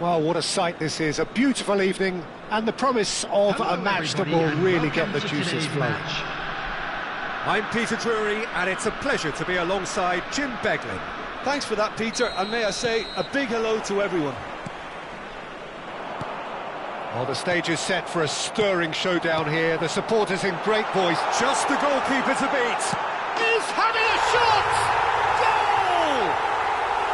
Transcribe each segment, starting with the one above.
Well, what a sight this is, a beautiful evening, and the promise of a match that will really get the juices flowing. I'm Peter Drury, and it's a pleasure to be alongside Jim Beglin. Thanks for that, Peter, and may I say a big hello to everyone. Well, the stage is set for a stirring showdown here. The supporters in great voice. Just the goalkeeper to beat. He's having a shot!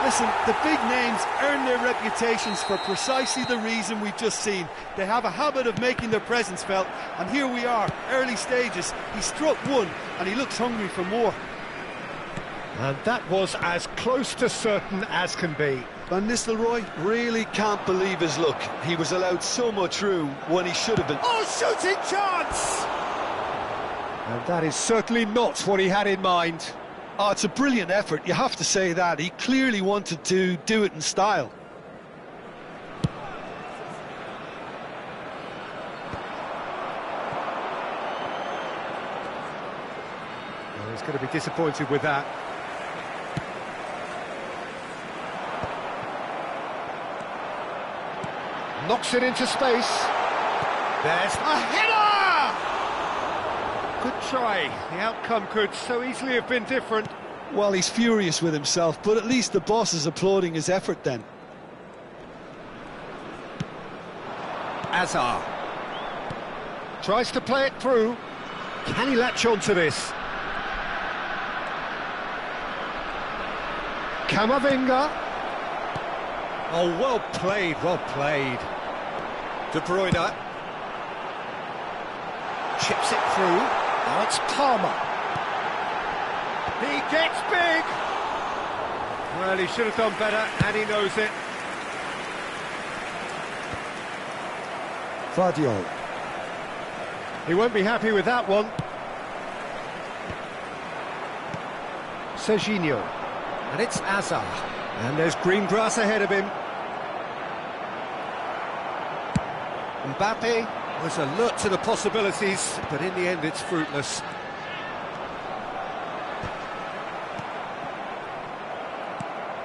Listen, the big names earn their reputations for precisely the reason we've just seen. They have a habit of making their presence felt, and here we are, early stages. He struck one, and he looks hungry for more. And that was as close to certain as can be. Van Nistelrooy really can't believe his luck. He was allowed so much room when he should have been. Oh, shooting chance! And that is certainly not what he had in mind. Oh, it's a brilliant effort, you have to say that. He clearly wanted to do it in style. Well, he's going to be disappointed with that. Knocks it into space. There's a header! Good try. The outcome could so easily have been different. Well, he's furious with himself, but at least the boss is applauding his effort then. Azar tries to play it through. Can he latch on to this? Camavinga. Oh, well played, well played. De Bruyne chips it through. Now it's Palmer. He gets big. Well, he should have done better, and he knows it. Fadio. He won't be happy with that one. Serginho. And it's Azar. And there's green grass ahead of him. Mbappe was alert to the possibilities, but in the end it's fruitless.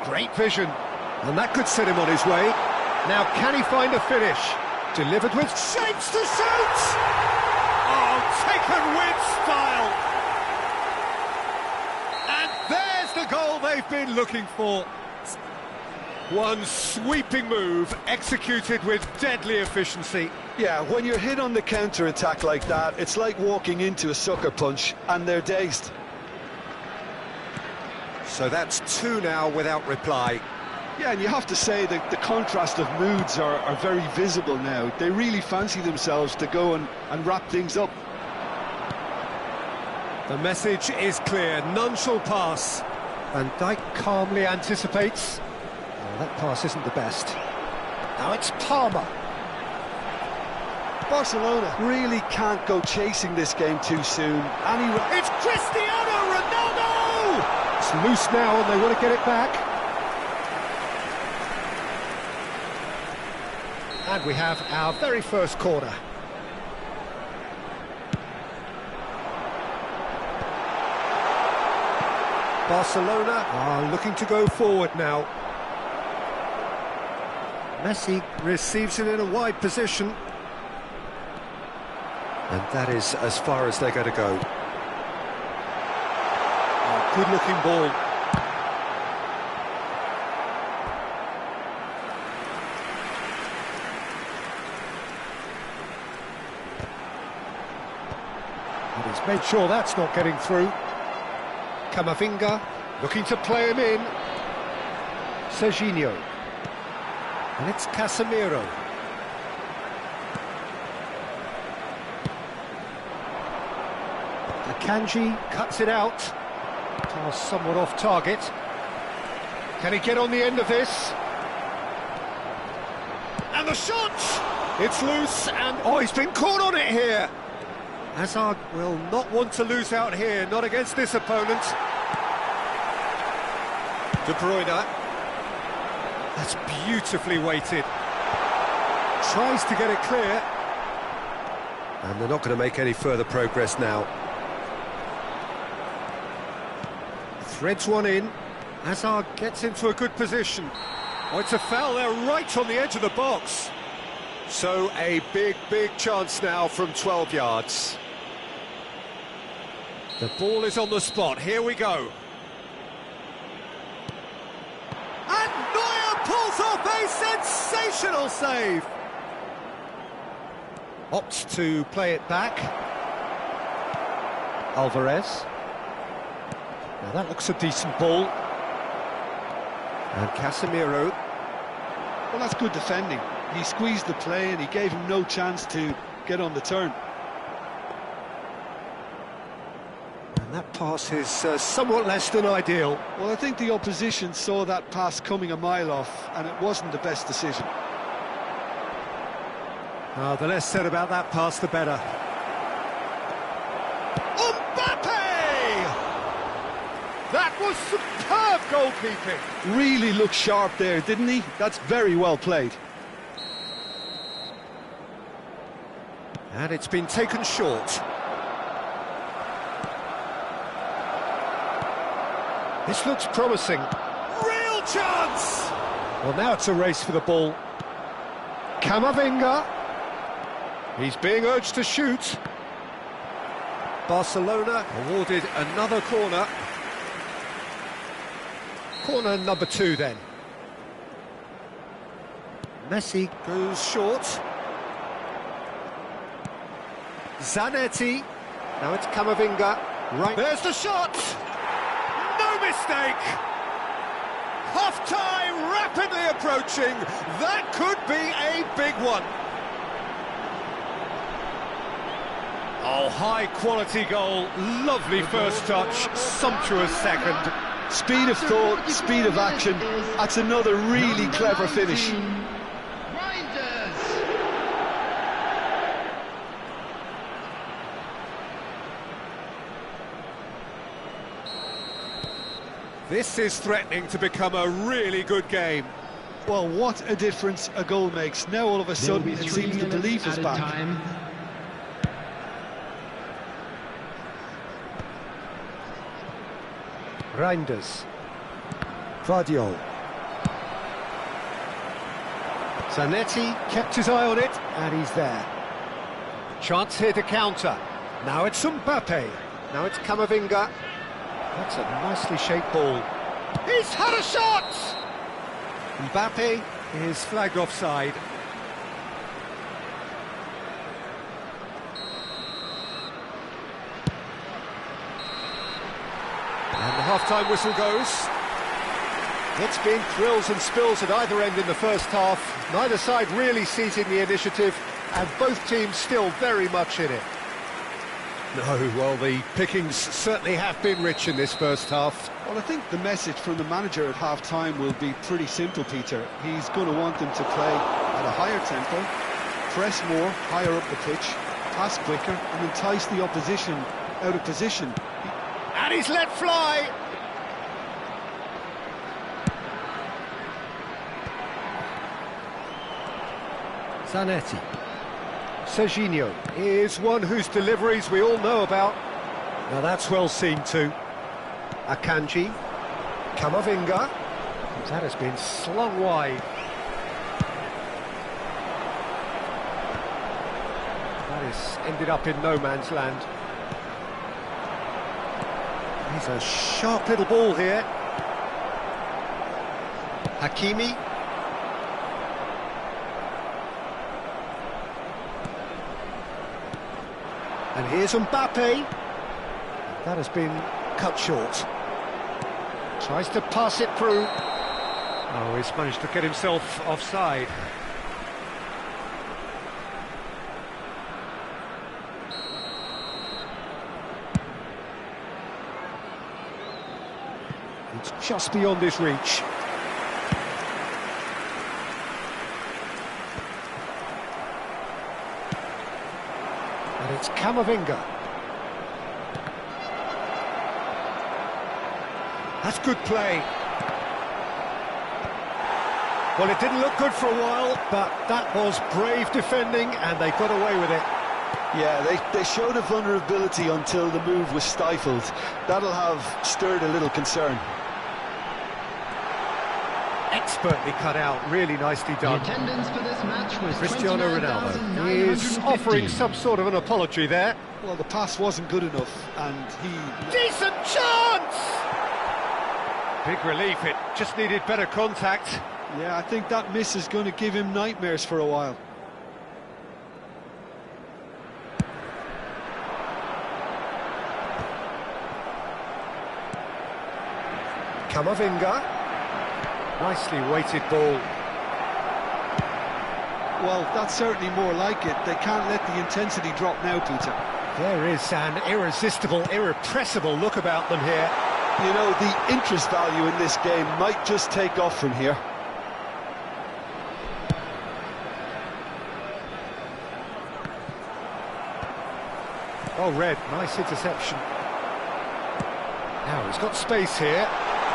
Great vision, and that could set him on his way. Now can he find a finish? Delivered with shapes to shoot! Oh, taken with style! And there's the goal they've been looking for. One sweeping move, executed with deadly efficiency. Yeah, when you're hit on the counter-attack like that, it's like walking into a sucker punch, and they're dazed. So that's two now without reply. Yeah, and you have to say that the contrast of moods are very visible now. They really fancy themselves to go and wrap things up. The message is clear, none shall pass. Van Dijk calmly anticipates. Oh, that pass isn't the best. Now it's Palmer. Barcelona really can't go chasing this game too soon. It's Cristiano Ronaldo! It's loose now and they want to get it back. And we have our very first corner. Barcelona are looking to go forward now. Messi receives it in a wide position. And that is as far as they're going to go. Oh, good-looking ball. And he's made sure that's not getting through. Camavinga looking to play him in. Serginho. And it's Casemiro. Akanji cuts it out. Pass somewhat off target. Can he get on the end of this? And the shot! It's loose and... oh, he's been caught on it here! Hazard will not want to lose out here, not against this opponent. De Bruyne. That's beautifully weighted. Tries to get it clear. And they're not going to make any further progress now. Threads one in. Hazard gets into a good position. Oh, it's a foul there right on the edge of the box. So a big chance now from 12 yards. The ball is on the spot, here we go. And Neuer pulls off a sensational save. Opts to play it back. Alvarez. Now that looks a decent ball. And Casemiro. Well, that's good defending. He squeezed the play and he gave him no chance to get on the turn. And that pass is somewhat less than ideal. Well, I think the opposition saw that pass coming a mile off, and it wasn't the best decision. The less said about that pass, the better. That was superb goalkeeping. Really looked sharp there, didn't he? That's very well played. And it's been taken short. This looks promising. Real chance! Well, now it's a race for the ball. Camavinga. He's being urged to shoot. Barcelona awarded another corner. Corner number 2 then. Messi goes short. Zanetti. Now it's Camavinga. Right. There's the shot! No mistake! Half-time rapidly approaching. That could be a big one. Oh, high-quality goal. Lovely first touch. Sumptuous second. Speed of thought, speed of action. That's another really clever finish. This is threatening to become a really good game. Well, what a difference a goal makes. Now all of a sudden it seems the belief is back. Reinders. Vardiol. Zanetti kept his eye on it, and he's there. Chance here to counter. Now it's Mbappe. Now it's Camavinga. That's a nicely shaped ball. He's had a shot! Mbappe is flagged offside. And the half-time whistle goes. It's been thrills and spills at either end in the first half. Neither side really seizing the initiative, and both teams still very much in it. No, well, the pickings certainly have been rich in this first half. Well, I think the message from the manager at half-time will be pretty simple, Peter. He's going to want them to play at a higher tempo, press more, higher up the pitch, pass quicker, and entice the opposition out of position. And he's let fly! Zanetti. Serginho is one whose deliveries we all know about. Now that's well seen too. Akanji. Camavinga. That has been slung wide. That has ended up in no man's land. He's a sharp little ball here. Hakimi. And here's Mbappe. That has been cut short. Tries to pass it through. Oh, he's managed to get himself offside. It's just beyond his reach. And it's Camavinga. That's good play. Well, it didn't look good for a while, but that was brave defending, and they got away with it. Yeah, they showed a vulnerability until the move was stifled. That'll have stirred a little concern. Expertly cut out, really nicely The done. attendance for this match was Cristiano Ronaldo He's 29,915. offering some sort of an apology there. Well, the pass wasn't good enough, and he... Decent chance! Big relief, it just needed better contact. Yeah, I think that miss is going to give him nightmares for a while. Camavinga. Nicely weighted ball. Well, that's certainly more like it. They can't let the intensity drop now, Peter. There is an irresistible, irrepressible look about them here. You know, the interest value in this game might just take off from here. Oh, Red, nice interception. Now he's got space here,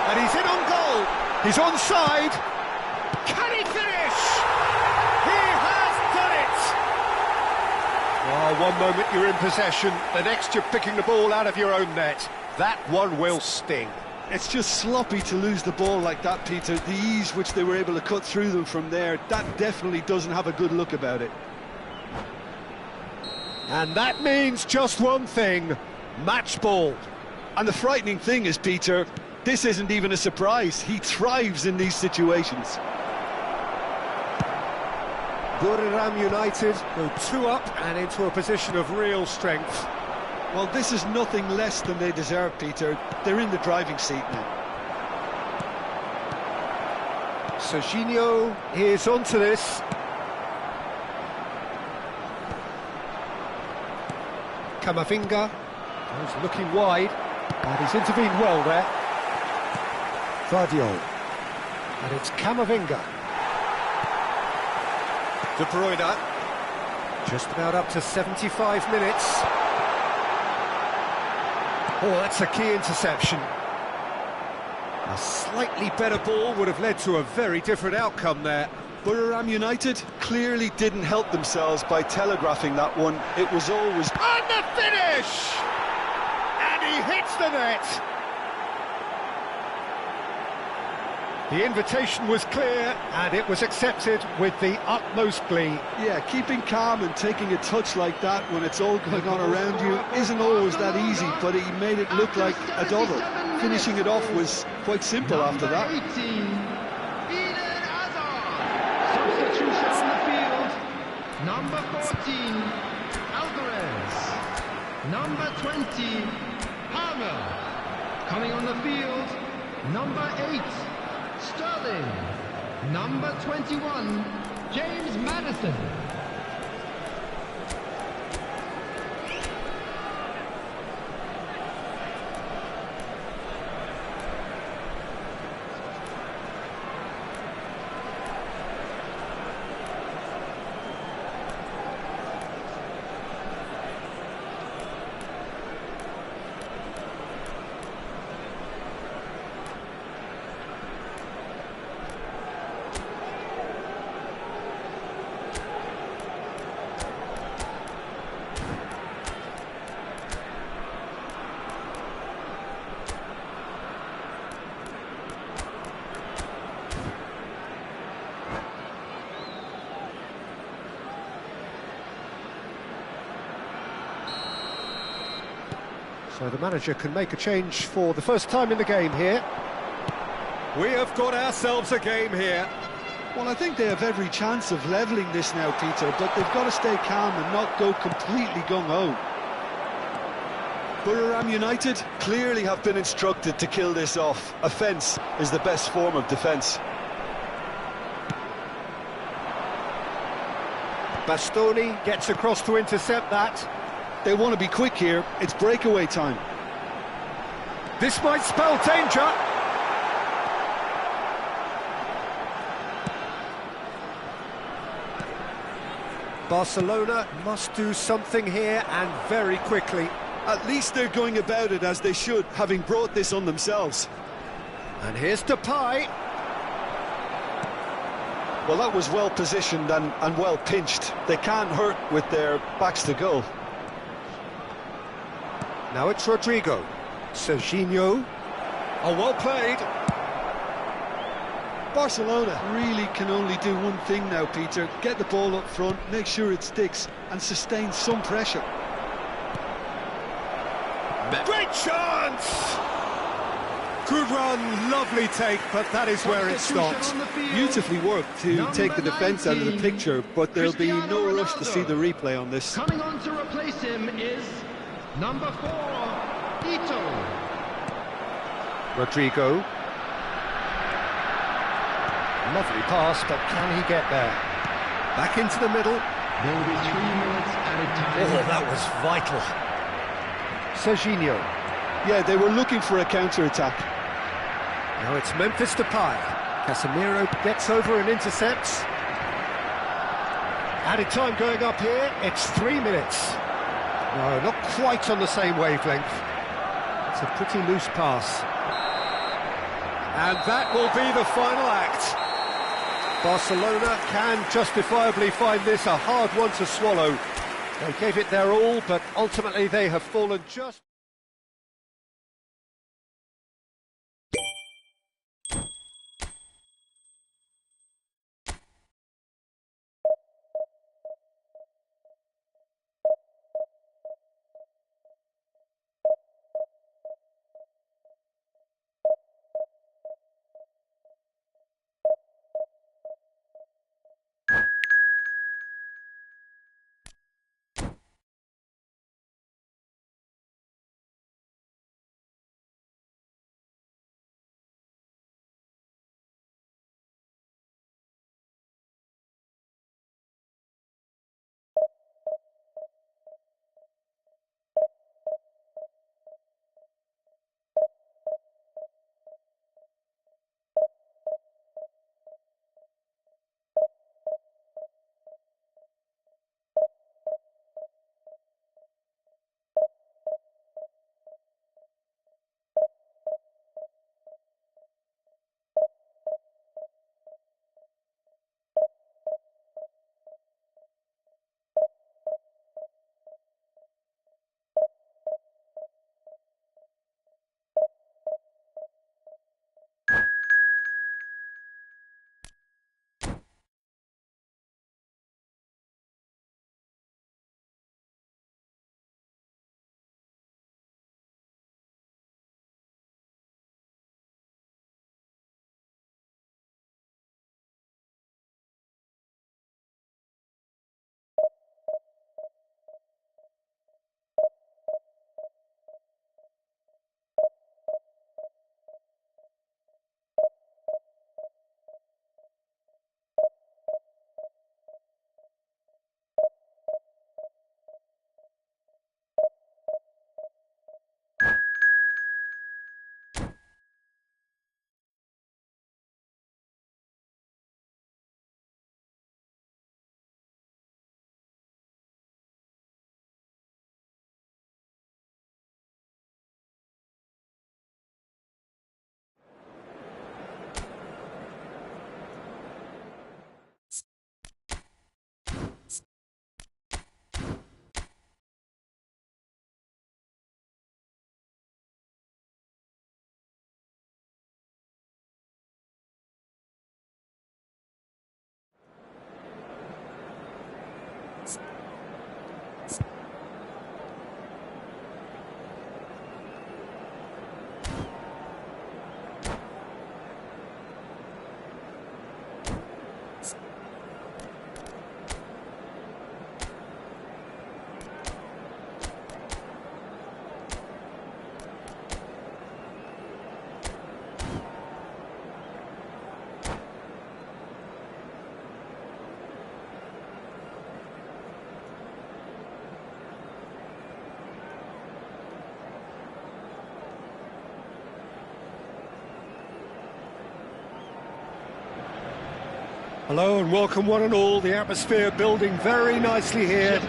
and he's in on goal. He's onside. Can he finish? He has done it! Oh, one moment you're in possession, the next you're picking the ball out of your own net. That one will sting. It's just sloppy to lose the ball like that, Peter. The ease which they were able to cut through them from there, that definitely doesn't have a good look about it. And that means just one thing, match ball. And the frightening thing is, Peter, this isn't even a surprise. He thrives in these situations. Buriram United go 2 up and into a position of real strength. Well, this is nothing less than they deserve, Peter. They're in the driving seat now. Serginho is onto this. Camavinga goes looking wide, and he's intervened well there. Vardio, and it's Camavinga. De Bruyne, just about up to 75 minutes. Oh, that's a key interception. A slightly better ball would have led to a very different outcome there. Buriram United clearly didn't help themselves by telegraphing that one. It was always... And the finish! And he hits the net! The invitation was clear, and it was accepted with the utmost glee. Yeah, keeping calm and taking a touch like that when it's all going on around you isn't always that easy, but he made it look like a double. Finishing it off was quite simple after that. Substitution on the field. Number 14, Alvarez. Number 20, Palmer. Coming on the field, number 8, Sterling. Number 21, James Maddison. So the manager can make a change for the first time in the game here. We have got ourselves a game here. Well, I think they have every chance of levelling this now, Peter, but they've got to stay calm and not go completely gung-ho. Buriram United clearly have been instructed to kill this off. Offence is the best form of defence. Bastoni gets across to intercept that. They want to be quick here. It's breakaway time. This might spell danger. Barcelona must do something here, and very quickly. At least they're going about it as they should, having brought this on themselves. And here's Depay. Well, that was well positioned and well pinched. They can't hurt with their backs to goal. Now it's Rodrigo. Serginho. Oh, well played. Barcelona really can only do one thing now, Peter. Get the ball up front, make sure it sticks, and sustain some pressure. Great chance! Good run, lovely take, but that is where it stopped. Beautifully worked to take the defence out of the picture, but there'll be no rush to see the replay on this. Coming on to replace him is number 4, Ito. Rodrigo. Lovely pass, but can he get there? Back into the middle. There will be 3 minutes added time. Oh, that was vital. Serginho. Yeah, they were looking for a counter-attack. Now it's Memphis Depay. Casemiro gets over and intercepts. Added time going up here, it's 3 minutes. No, not quite on the same wavelength. It's a pretty loose pass. And that will be the final act. Barcelona can justifiably find this a hard one to swallow. They gave it their all, but ultimately they have fallen just... Hello and welcome one and all, the atmosphere building very nicely here.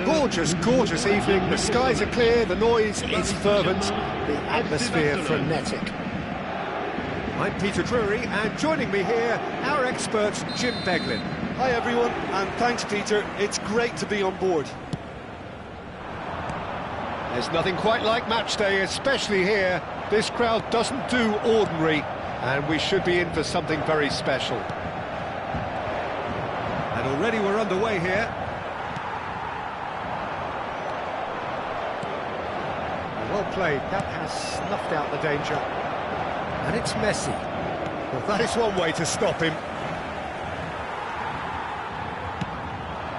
Gorgeous, gorgeous evening, the skies are clear, the noise is fervent, the atmosphere frenetic. I'm Peter Drury, and joining me here, our expert Jim Beglin. Hi everyone, and thanks Peter, it's great to be on board. There's nothing quite like match day, especially here. This crowd doesn't do ordinary. And we should be in for something very special. And already we're underway here. Well played, that has snuffed out the danger. And it's Messi. Well, that is one way to stop him.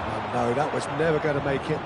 Oh no, that was never going to make it.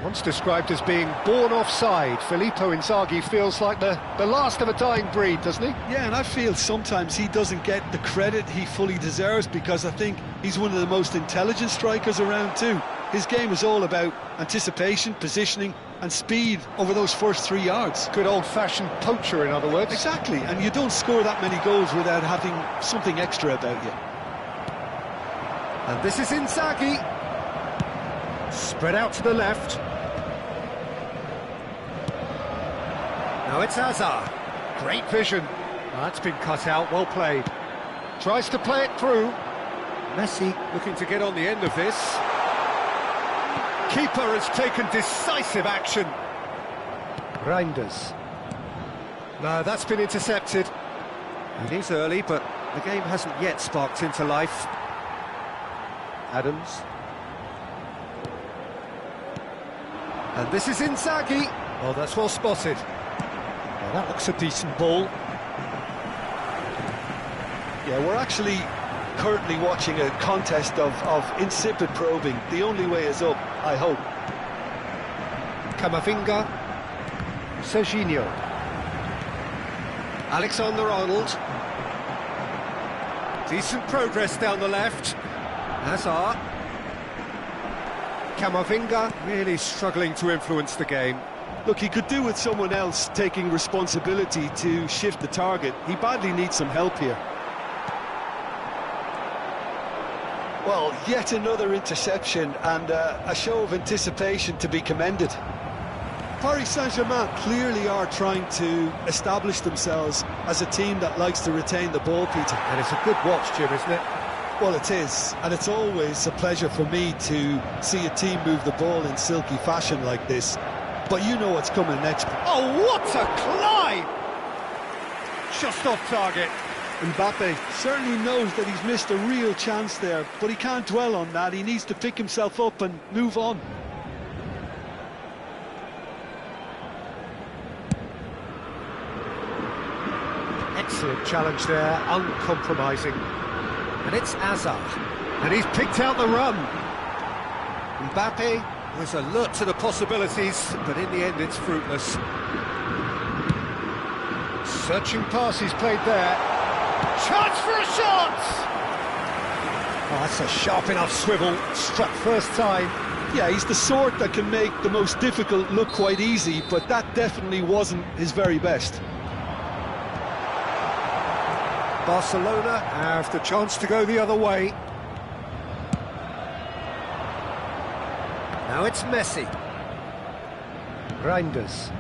Once described as being born offside, Filippo Inzaghi feels like the last of a dying breed, doesn't he? Yeah, and I feel sometimes he doesn't get the credit he fully deserves, because I think he's one of the most intelligent strikers around too. His game is all about anticipation, positioning and speed over those first 3 yards. Good old-fashioned poacher, in other words. Exactly, and you don't score that many goals without having something extra about you. And this is Inzaghi. Spread out to the left. Now it's Hazard. Great vision. That's been cut out, well played. Tries to play it through. Messi looking to get on the end of this. Keeper has taken decisive action. Reinders. No, that's been intercepted. It is early, but the game hasn't yet sparked into life. Adams. And this is Inzaghi. Oh, that's well spotted. Well, that looks a decent ball. Yeah, we're actually currently watching a contest of insipid probing. The only way is up, I hope. Camavinga. Serginho. Alexander-Arnold. Decent progress down the left. Hazard. Camavinga really struggling to influence the game. Look, he could do with someone else taking responsibility to shift the target. He badly needs some help here. Well, yet another interception and a show of anticipation to be commended. Paris Saint-Germain clearly are trying to establish themselves as a team that likes to retain the ball, Peter. And it's a good watch, Jim, isn't it? Well, it is, and it's always a pleasure for me to see a team move the ball in silky fashion like this. But you know what's coming next. Oh, what a climb! Just off target. Mbappe certainly knows that he's missed a real chance there, but he can't dwell on that. He needs to pick himself up and move on. Excellent challenge there, uncompromising. And it's Hazard. And he's picked out the run. Mbappe was alert to the possibilities, but in the end it's fruitless. Searching pass he's played there. Chance for a shot! Oh, that's a sharp enough swivel. Struck first time. Yeah, he's the sort that can make the most difficult look quite easy, but that definitely wasn't his very best. Barcelona have the chance to go the other way. Now it's Messi. Reinders.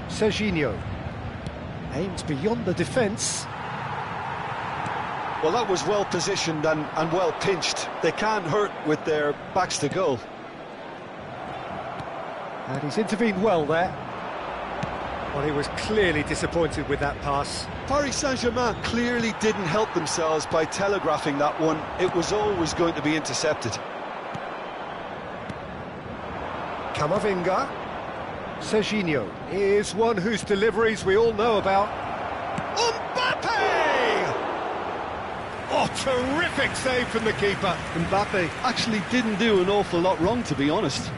Serginho. Aims beyond the defence. Well, that was well positioned and well pinched. They can't hurt with their backs to goal. And he's intervened well there. Well, he was clearly disappointed with that pass. Paris Saint-Germain clearly didn't help themselves by telegraphing that one. It was always going to be intercepted. Camavinga. Serginho is one whose deliveries we all know about. Mbappe! Oh, terrific save from the keeper. Mbappe actually didn't do an awful lot wrong, to be honest.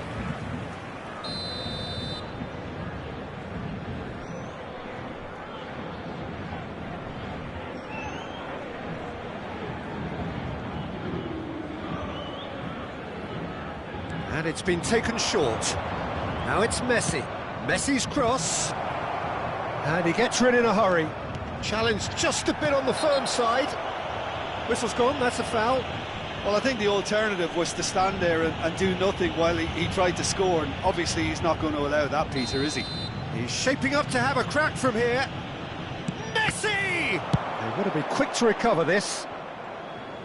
And it's been taken short. Now it's Messi. Messi's cross. And he gets rid in a hurry. Challenged just a bit on the firm side. Whistle's gone, that's a foul. Well, I think the alternative was to stand there and do nothing while he tried to score, and obviously he's not going to allow that, Peter, is he? He's shaping up to have a crack from here. Messi! They've got to be quick to recover this.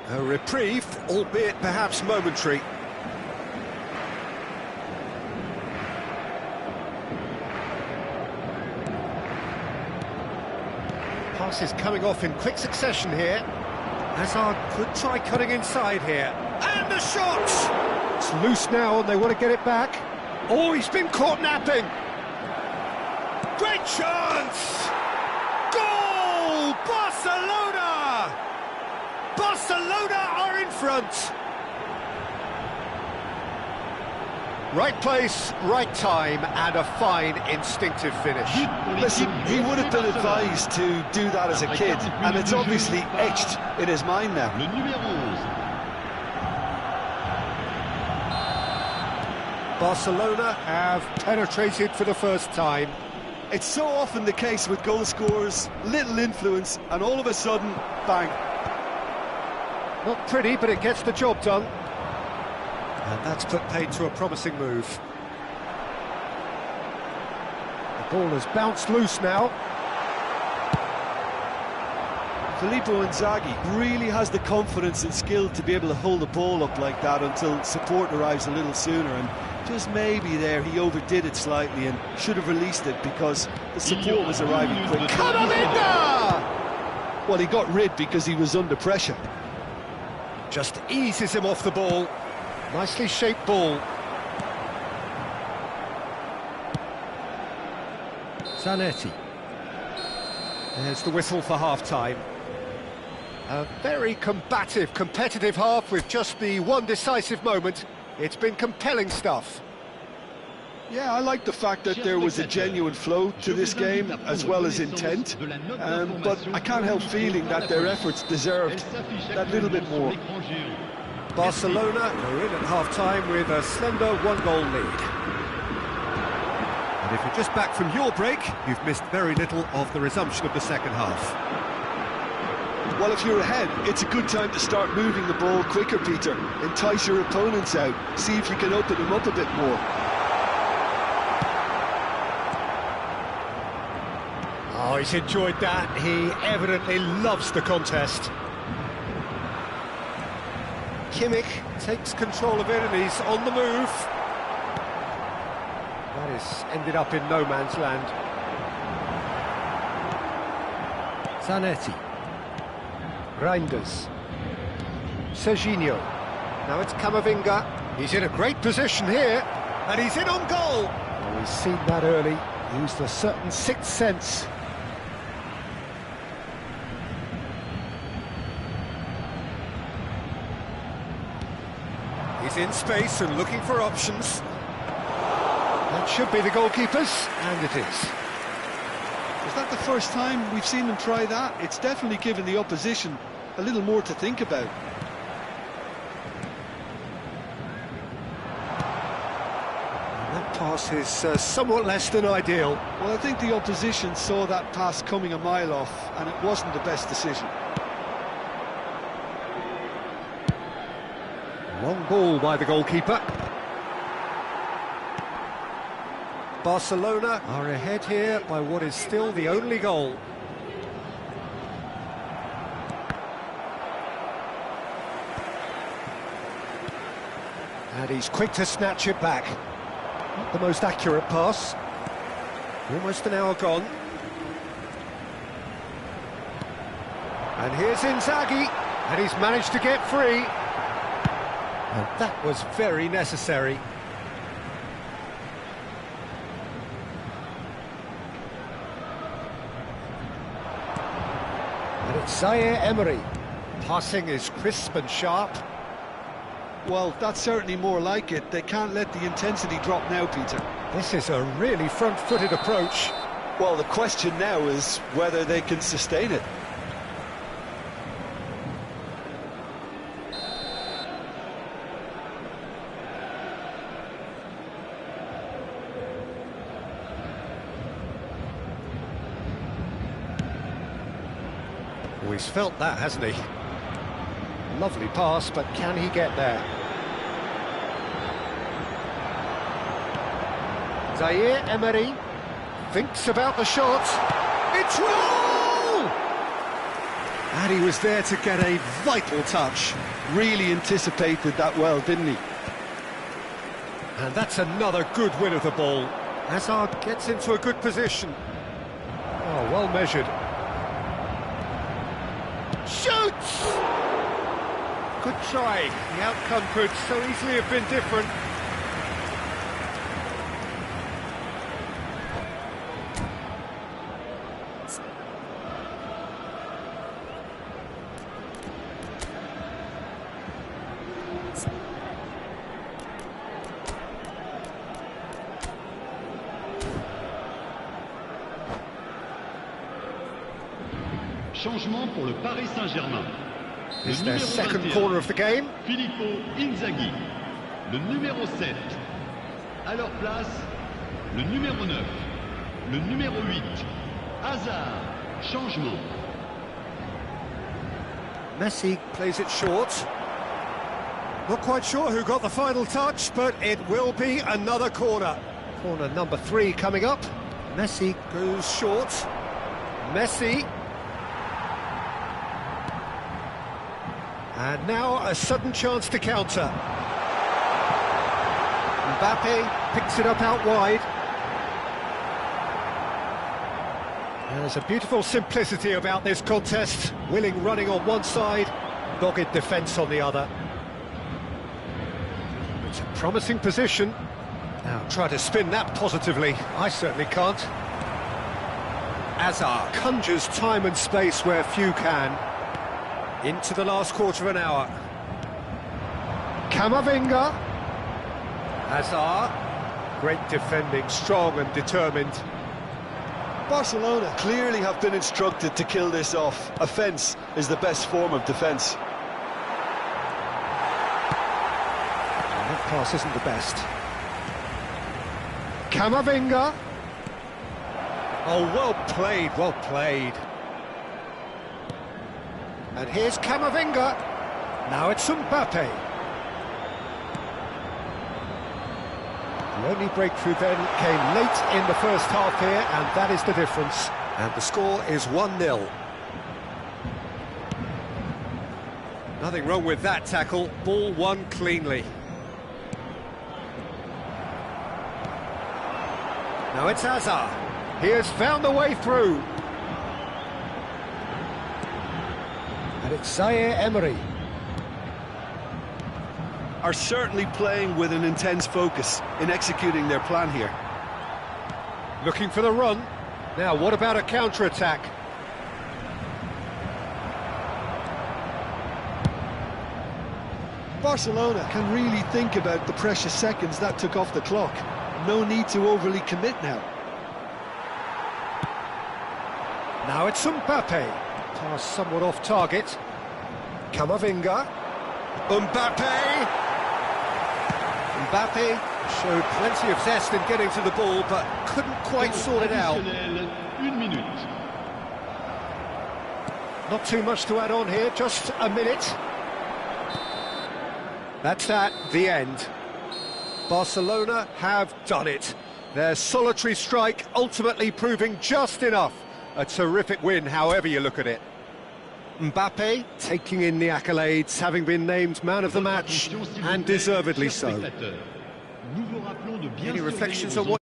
A reprieve, albeit perhaps momentary. Passes coming off in quick succession here. Hazard could try cutting inside here. And the shot! It's loose now and they want to get it back. Oh, he's been caught napping. Great chance! Goal! Barcelona! Barcelona are in front. Right place, right time, and a fine instinctive finish. Listen, he would have been advised to do that as a kid, and it's obviously etched in his mind now. Le numéro 11. Barcelona have penetrated for the first time. It's so often the case with goal scorers, little influence, and all of a sudden, bang. Not pretty, but it gets the job done. And that's put paid to a promising move. The ball has bounced loose now. Filippo Inzaghi really has the confidence and skill to be able to hold the ball up like that until support arrives a little sooner, and just maybe there he overdid it slightly and should have released it because the support was arriving quick. Camavinga! Well, he got rid because he was under pressure. Just eases him off the ball. Nicely shaped ball. Zanetti. There's the whistle for half-time. A very combative, competitive half with just the one decisive moment. It's been compelling stuff. Yeah, I like the fact that there was a genuine flow to this game as well as intent, but I can't help feeling that their efforts deserved that little bit more. Barcelona are in at half-time with a slender one-goal lead. And if you're just back from your break, you've missed very little of the resumption of the second half. Well, if you're ahead, it's a good time to start moving the ball quicker, Peter. Entice your opponents out, see if you can open them up a bit more. Oh, he's enjoyed that. He evidently loves the contest. Kimmich takes control of it and he's on the move. That has ended up in no man's land. Zanetti. Reinders. Serginho. Now it's Camavinga. He's in a great position here. And he's in on goal. Oh, he's seen that early. Used a certain sixth sense. He's in space and looking for options. That should be the goalkeeper's, and it is. Is that the first time we've seen them try that? It's definitely given the opposition a little more to think about. That pass is somewhat less than ideal. Well, I think the opposition saw that pass coming a mile off, and it wasn't the best decision. Long ball by the goalkeeper. Barcelona are ahead here by what is still the only goal. And he's quick to snatch it back. Not the most accurate pass. Almost an hour gone. And here's Inzaghi, and he's managed to get free. And that was very necessary. And it's Zaire Emery. Passing is crisp and sharp. Well, that's certainly more like it. They can't let the intensity drop now, Peter. This is a really front-footed approach. Well, the question now is whether they can sustain it. Oh, he's felt that, hasn't he? Lovely pass, but can he get there? Zaire Emery thinks about the shot. It's goal! And he was there to get a vital touch. Really anticipated that well, didn't he? And that's another good win of the ball. Hazard gets into a good position. Oh, well measured. Shoots! Good try. The outcome could so easily have been different. Changement pour le Paris Saint-Germain. Is their second corner of the game. Filippo Inzaghi. Le numéro 7. À leur place, le numéro 9. Le numéro 8. Hazard. Changement. Messi plays it short. Not quite sure who got the final touch, but it will be another corner. Corner number 3 coming up. Messi goes short. Messi. And now a sudden chance to counter. Mbappe picks it up out wide. There's a beautiful simplicity about this contest. Willing running on one side, dogged defence on the other. It's a promising position. Now try to spin that positively. I certainly can't. Hazard conjures time and space where few can. Into the last quarter of an hour. Camavinga. Hazard. Great defending, strong and determined. Barcelona clearly have been instructed to kill this off. Offence is the best form of defence. That pass isn't the best. Camavinga. Oh, well played, well played. And here's Camavinga. Now it's Mbappe. The only breakthrough then came late in the first half here, and that is the difference. And the score is 1-0. Nothing wrong with that tackle. Ball won cleanly. Now it's Hazard. He has found a way through. And it's Zaire Emery. Are certainly playing with an intense focus in executing their plan here. Looking for the run. Now, what about a counter-attack? Barcelona can really think about the precious seconds that took off the clock. No need to overly commit now. Now it's Mbappe. Pass somewhat off target. Camavinga. Mbappe. Mbappe showed plenty of zest in getting to the ball, but couldn't quite sort it out. Une minute. Not too much to add on here, just a minute. That's at the end. Barcelona have done it. Their solitary strike ultimately proving just enough. A terrific win, however you look at it. Mbappe taking in the accolades, having been named man of the match, and deservedly so. Any reflections on what